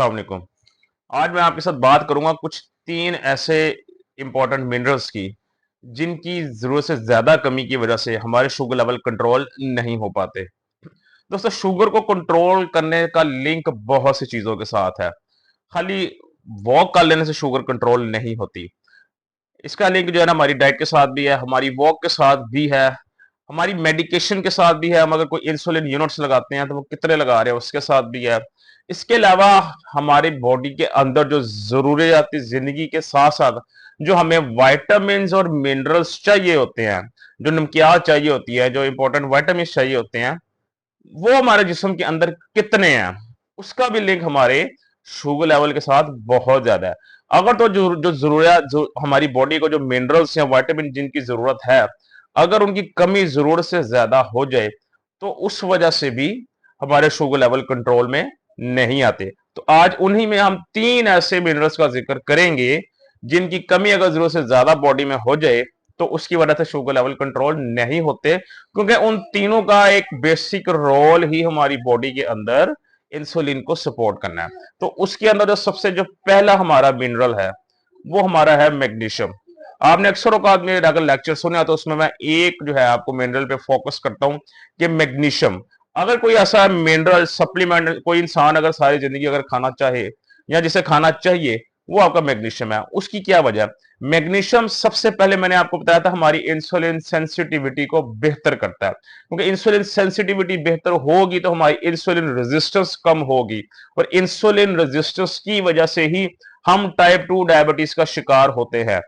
अस्सलाम वालेकुम। आज मैं आपके साथ बात करूंगा कुछ तीन ऐसे इंपॉर्टेंट मिनरल्स की जिनकी जरूरत से ज्यादा कमी की वजह से हमारे शुगर लेवल कंट्रोल नहीं हो पाते। दोस्तों, शुगर को कंट्रोल करने का लिंक बहुत सी चीजों के साथ है। खाली वॉक कर लेने से शुगर कंट्रोल नहीं होती। इसका लिंक जो है ना हमारी डाइट के साथ भी है, हमारी वॉक के साथ भी है, हमारी मेडिकेशन के साथ भी है। हम अगर कोई इंसुलिन यूनिट्स लगाते हैं तो वो कितने लगा रहे हैं उसके साथ भी है। इसके अलावा हमारी बॉडी के अंदर जो जरूरियाती जिंदगी के साथ साथ जो हमें वाइटामिन और मिनरल्स चाहिए होते हैं, जो नमकियात चाहिए होती है, जो इंपॉर्टेंट वाइटामिन चाहिए होते हैं, वो हमारे जिस्म के अंदर कितने हैं, उसका भी लिंक हमारे शुगर लेवल के साथ बहुत ज्यादा है। अगर तो जो जरूरत जो हमारी बॉडी को जो मिनरल्स या विटामिन जिनकी जरूरत है, अगर उनकी कमी जरूरत से ज्यादा हो जाए तो उस वजह से भी हमारे शुगर लेवल कंट्रोल में नहीं आते। तो आज उन्हीं में हम तीन ऐसे मिनरल्स का जिक्र करेंगे जिनकी कमी अगर जरूरत से ज्यादा बॉडी में हो जाए तो उसकी वजह से शुगर लेवल कंट्रोल नहीं होते, क्योंकि उन तीनों का एक बेसिक रोल ही हमारी बॉडी के अंदर इंसुलिन को सपोर्ट करना है। तो उसके अंदर जो पहला हमारा मिनरल है वो हमारा है मैग्नीशियम। आपने अक्सर औकात में अगर लेक्चर सुना तो उसमें मैं एक जो है आपको मिनरल पे फोकस करता हूं कि मैग्नीशियम। अगर कोई ऐसा मिनरल सप्लीमेंट कोई इंसान अगर सारी जिंदगी अगर खाना चाहे या जिसे खाना चाहिए, वो आपका मैग्नीशियम है। उसकी क्या वजह? मैग्नीशियम सबसे पहले मैंने आपको बताया था हमारी इंसुलिन सेंसिटिविटी को बेहतर करता है, क्योंकि इंसुलिन सेंसिटिविटी बेहतर होगी तो हमारी इंसुलिन रेजिस्टेंस कम होगी, और इंसुलिन रेजिस्टेंस की वजह से ही हम टाइप 2 डायबिटीज का शिकार होते हैं।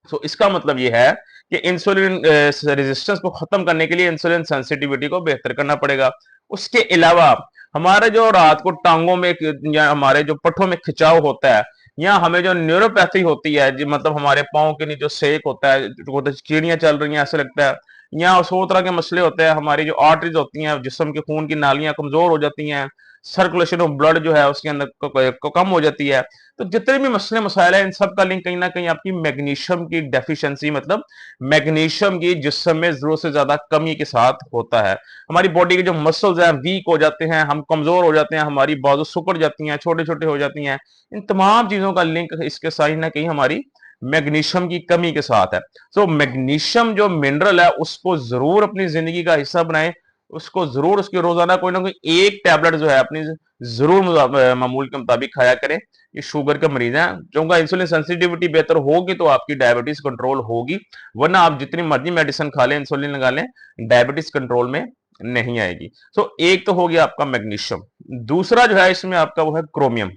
तो इसका मतलब यह है कि इंसुलिन रेजिस्टेंस को खत्म करने के लिए इंसुलिन सेंसिटिविटी को बेहतर करना पड़ेगा। उसके अलावा हमारे जो रात को टांगों में या हमारे जो पट्ठों में खिंचाव होता है, या हमें जो न्यूरोपैथी होती है, मतलब हमारे पाँव के नीचे जो सेक होता है, जो चिड़ियां चल रही हैं ऐसे लगता है, या सौ तरह के मसले होते हैं, हमारी जो आर्टरीज होती हैं, जिस्म के खून की नालियां कमजोर हो जाती हैं, सर्कुलेशन ऑफ ब्लड जो है उसके अंदर को कम हो जाती है। तो जितने भी मसले मसाइल हैं इन सब का लिंक कहीं ना कहीं आपकी मैग्नीशियम की डेफिशिएंसी, मतलब मैग्नीशियम की जिस्म में जरूरत से ज्यादा कमी के साथ होता है। हमारी बॉडी के जो मसल्स हैं वीक हो जाते हैं, हम कमजोर हो जाते हैं, हमारी बाजू सुकड़ जाती हैं, छोटे छोटे हो जाती हैं। इन तमाम चीजों का लिंक इसके साथ ना कहीं हमारी मैग्नीशियम की कमी के साथ है। तो मैग्नीशियम जो मिनरल है उसको जरूर अपनी जिंदगी का हिस्सा बनाएं। उसको जरूर उसके रोजाना कोई ना कोई एक टैबलेट जो है अपनी जरूर मामूल के मुताबिक खाया करें। ये शुगर के मरीज हैं, क्योंकि इंसुलिन सेंसिटिविटी बेहतर होगी तो आपकी डायबिटीज कंट्रोल होगी, वरना आप जितनी मर्जी मेडिसिन खा लें, इंसुलिन लगा लें, डायबिटीज कंट्रोल में नहीं आएगी। तो एक तो हो गया आपका मैग्नीशियम। दूसरा जो है इसमें आपका वो है क्रोमियम।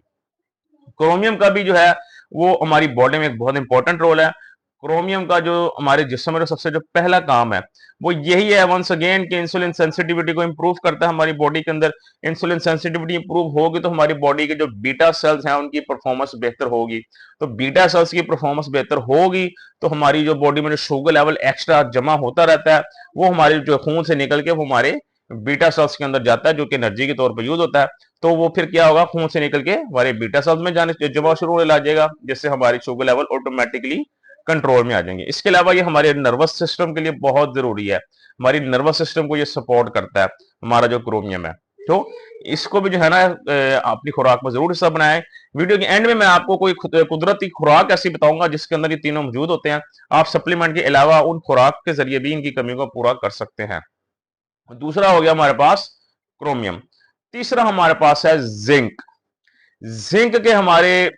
क्रोमियम का भी जो है वो हमारी बॉडी में एक बहुत इंपॉर्टेंट रोल है। क्रोमियम का जो हमारे जिस्म में सबसे जो पहला काम है वो यही है, वंस अगेन, कि इंसुलिन सेंसिटिविटी को इंप्रूव करता है हमारी बॉडी के अंदर। इंसुलिन सेंसिटिविटी इंप्रूव होगी तो हमारी बॉडी के जो बीटा सेल्स हैं उनकी परफॉर्मेंस बेहतर होगी। तो बीटा सेल्स की परफॉर्मेंस बेहतर होगी तो हमारी जो बॉडी में जो शुगर लेवल एक्स्ट्रा जमा होता रहता है वो हमारे जो खून से निकल के वो हमारे बीटा सेल्स के अंदर जाता है, जो कि एनर्जी के तौर पर यूज होता है। तो वो फिर क्या होगा, खून से निकल के हमारे बीटा सेल्स में जाने जमा शुरू होने लग जाएगा, जिससे हमारी शुगर लेवल ऑटोमेटिकली कंट्रोल में आ जाएंगे। इसके अलावा ये हमारे नर्वस सिस्टम के लिए बहुत जरूरी है। हमारी नर्वस सिस्टम को ये सपोर्ट करता है हमारा जो क्रोमियम है। तो इसको भी जो है ना अपनी खुराक में जरूर हिस्सा बनाए। वीडियो के एंड में मैं आपको कोई कुदरती खुराक ऐसी बताऊंगा जिसके अंदर ये तीनों मौजूद होते हैं। आप सप्लीमेंट के अलावा उन खुराक के जरिए भी इनकी कमी को पूरा कर सकते हैं। दूसरा हो गया हमारे पास क्रोमियम। तीसरा हमारे पास है जिंक। जिंक के हमारे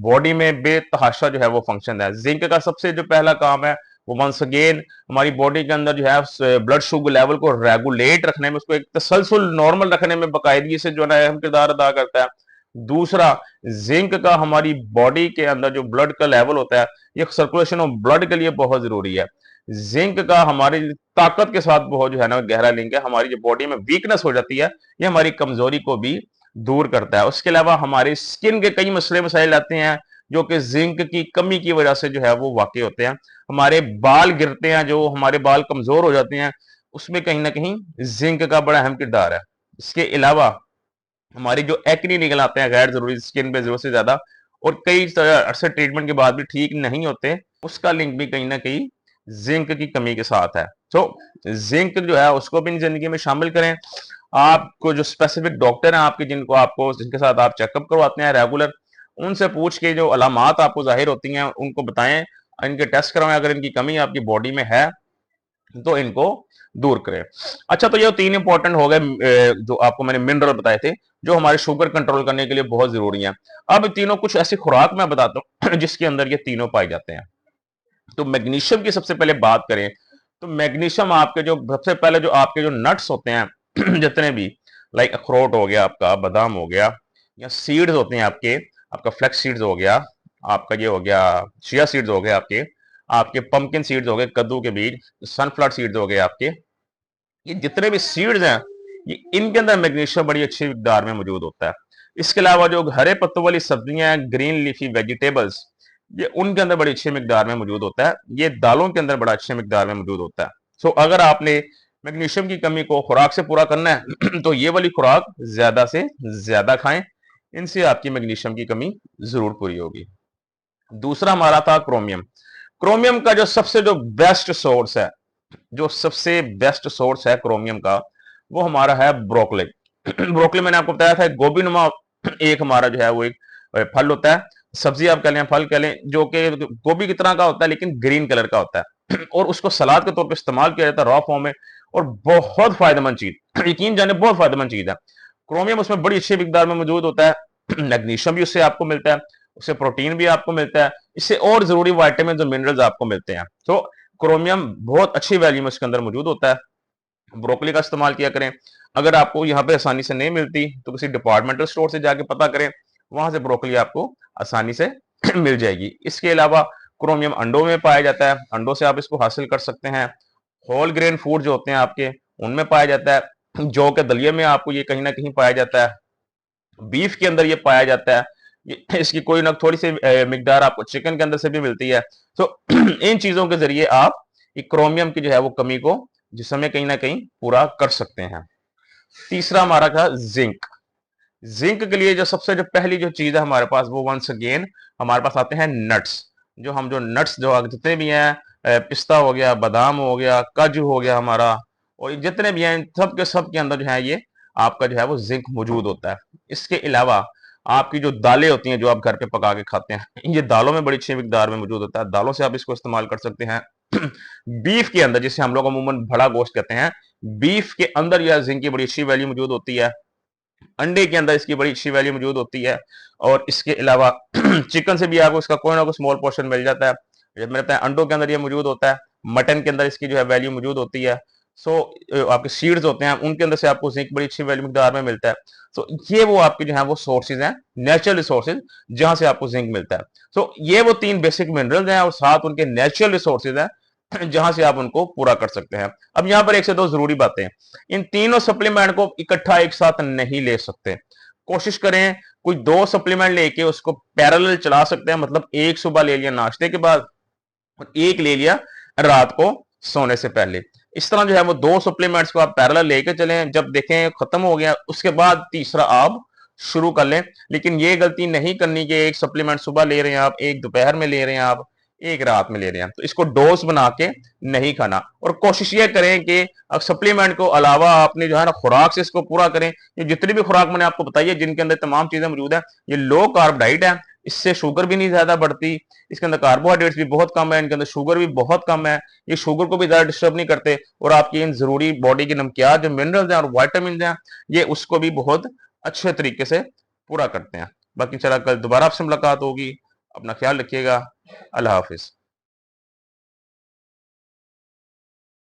बॉडी में बेतहाशा जो है वो फंक्शन है। जिंक का सबसे जो पहला काम है वो वंस अगेन हमारी बॉडी के अंदर जो है ब्लड शुगर लेवल को रेगुलेट रखने में, उसको एक तसलसल नॉर्मल रखने में बाकायदगी से जो है अहम किरदार अदा करता है। दूसरा, जिंक का हमारी बॉडी के अंदर जो ब्लड का लेवल होता है, ये सर्कुलेशन ऑफ ब्लड के लिए बहुत जरूरी है। जिंक का हमारी ताकत के साथ बहुत जो है ना गहरा लिंक है। हमारी जो बॉडी में वीकनेस हो जाती है ये हमारी कमजोरी को भी दूर करता है। उसके अलावा हमारी स्किन के कई मसले मसाइल आते हैं जो कि जिंक की कमी की वजह से जो है वो वाकई होते हैं। हमारे बाल गिरते हैं, जो हमारे बाल कमजोर हो जाते हैं, उसमें कहीं ना कहीं जिंक का बड़ा अहम किरदार है। इसके अलावा हमारी जो एक्नी निकल आते हैं गैर जरूरी स्किन पे जरूरत से ज्यादा, और कई अरसे ट्रीटमेंट के बाद भी ठीक नहीं होते, उसका लिंक भी कहीं ना कहीं जिंक की कमी के साथ है। तो जिंक जो है उसको भी जिंदगी में शामिल करें। आपको जो स्पेसिफिक डॉक्टर हैं आपके, जिनके साथ आप चेकअप करवाते हैं रेगुलर, उनसे पूछ के जो अलामात आपको जाहिर होती हैं उनको बताएं, इनके टेस्ट करवाएं। अगर इनकी कमी आपकी बॉडी में है तो इनको दूर करें। अच्छा, तो ये तीन इंपॉर्टेंट हो गए जो आपको मैंने मिनरल बताए थे, जो हमारे शुगर कंट्रोल करने के लिए बहुत जरूरी है। अब तीनों कुछ ऐसी खुराक मैं बताता हूं जिसके अंदर ये तीनों पाए जाते हैं। तो मैग्नीशियम की सबसे पहले बात करें तो मैग्नीशियम आपके जो सबसे पहले जो आपके जो नट्स होते हैं जितने भी, लाइक अखरोट हो गया, आपका बादाम हो गया, या सीड्स होते हैं आपके, आपका फ्लेक्स सीड्स हो गया, आपका ये हो गया चिया सीड्स हो गए, आपके आपके पंपकिन सीड्स हो गए, कद्दू के बीज, सनफ्लावर सीड्स हो गए आपके, ये जितने भी सीड्स हैं ये इनके अंदर मैग्नीशियम बड़ी अच्छी मिकदार में मौजूद होता है। इसके अलावा जो हरे पत्तों वाली सब्जियां हैं, ग्रीन लीफी वेजिटेबल्स, ये उनके अंदर बड़ी अच्छी मिकदार में मौजूद होता है। ये दालों के अंदर बड़ा अच्छी मिकदार में मौजूद होता है। सो अगर आपने मैग्नीशियम की कमी को खुराक से पूरा करना है तो ये वाली खुराक ज्यादा से ज्यादा खाएं, इनसे आपकी मैग्नीशियम की कमी जरूर पूरी होगी। दूसरा हमारा था क्रोमियम। क्रोमियम का जो बेस्ट सोर्स है, जो सबसे बेस्ट सोर्स है क्रोमियम का, वो हमारा है ब्रोकली। ब्रोकली मैंने आपको बताया था गोभी नुमा एक हमारा जो है वो एक फल होता है, सब्जी आप कह लें, फल कह लें, जो कि गोभी की तरह का होता है लेकिन ग्रीन कलर का होता है और उसको सलाद के तौर पे इस्तेमाल किया जाता है रॉ फॉर्म में, और बहुत फायदेमंद चीज, यकीन जाने बहुत फायदेमंद चीज है। क्रोमियम उसमें बड़ी अच्छी मिकदार में मौजूद होता है। मैग्नीशियम भी उससे आपको मिलता है, उससे प्रोटीन भी आपको मिलता है, इससे और जरूरी वाइटामिन और मिनरल्स आपको मिलते हैं। तो क्रोमियम बहुत अच्छी वैल्यू में उसके अंदर मौजूद होता है। ब्रोकली का इस्तेमाल किया करें। अगर आपको यहाँ पे आसानी से नहीं मिलती तो किसी डिपार्टमेंटल स्टोर से जाके पता करें, वहां से ब्रोकली आपको आसानी से मिल जाएगी। इसके अलावा क्रोमियम अंडों में पाया जाता है, अंडों से आप इसको हासिल कर सकते हैं। होल ग्रेन फूड जो होते हैं आपके, उनमें पाया जाता है। जौ के दलिये में आपको ये कहीं ना कहीं पाया जाता है। बीफ के अंदर ये पाया जाता है। इसकी कोई ना थोड़ी सी मिकदार आपको चिकन के अंदर से भी मिलती है। तो इन चीजों के जरिए आप क्रोमियम की जो है वो कमी को जिसमें कहीं ना कहीं पूरा कर सकते हैं। तीसरा हमारा था जिंक। जिंक के लिए जो पहली जो चीज है हमारे पास, वो वंस अगेन हमारे पास आते हैं नट्स। जो नट्स जो जितने भी हैं, पिस्ता हो गया, बादाम हो गया, काजू हो गया हमारा, और ये जितने भी हैं सब के अंदर जो है ये आपका जो है वो जिंक मौजूद होता है। इसके अलावा आपकी जो दालें होती हैं जो आप घर पे पका के खाते हैं, ये दालों में बड़ी अच्छी मिकदार में मौजूद होता है, दालों से आप इसको इस्तेमाल कर सकते हैं। बीफ के अंदर, जिसे हम लोग अमूमन बड़ा गोश्त कहते हैं, बीफ के अंदर यह जिंक की बड़ी अच्छी वैल्यू मौजूद होती है। अंडे के अंदर इसकी बड़ी अच्छी वैल्यू मौजूद होती है। और इसके अलावा चिकन से भी आपको इसका कोई ना कोई स्मॉल पोर्शन मिल जाता है। जब मैंने बताया अंडों के अंदर ये मौजूद होता है, मटन के अंदर इसकी जो है वैल्यू मौजूद होती है। सो आपके सीड्स होते हैं उनके अंदर से आपको जिंक बड़ी अच्छी वैल्यू मिकदार में मिलता है। सो ये वो आपके जो है वो सोर्सेज हैं, नेचुरल रिसोर्सेज, जहां से आपको जिंक मिलता है। सो ये वो तीन बेसिक मिनरल्स हैं और साथ उनके नेचुरल रिसोर्सेज हैं जहां से आप उनको पूरा कर सकते हैं। अब यहां पर एक से दो जरूरी बातें, इन तीनों सप्लीमेंट को इकट्ठा एक साथ नहीं ले सकते। कोशिश करें कोई दो सप्लीमेंट लेके उसको पैरेलल चला सकते हैं, मतलब एक सुबह ले लिया नाश्ते के बाद और एक ले लिया रात को सोने से पहले। इस तरह जो है वो दो सप्लीमेंट्स को आप पैरेलल लेके चलें, जब देखें खत्म हो गया उसके बाद तीसरा आप शुरू कर लें। लेकिन ये गलती नहीं करनी कि एक सप्लीमेंट सुबह ले रहे हैं आप, एक दोपहर में ले रहे हैं आप, एक रात में ले रहे हैं, तो इसको डोज बना के नहीं खाना। और कोशिश ये करें कि सप्लीमेंट को अलावा आपने जो है ना खुराक से इसको पूरा करें। ये जितनी भी खुराक मैंने आपको बताई है जिनके अंदर तमाम चीजें मौजूद है, ये लो कार्ब डाइट है, इससे शुगर भी नहीं ज्यादा बढ़ती, इसके अंदर कार्बोहाइड्रेट्स भी बहुत कम है, इनके अंदर शुगर भी बहुत कम है, ये शुगर को भी ज्यादा डिस्टर्ब नहीं करते, और आपकी इन जरूरी बॉडी की नमकियात जो मिनरल्स हैं और वाइटामिन हैं, ये उसको भी बहुत अच्छे तरीके से पूरा करते हैं। बाकी चला कल दोबारा आपसे मुलाकात होगी, अपना ख्याल रखिएगा। अल्लाह हाफिज।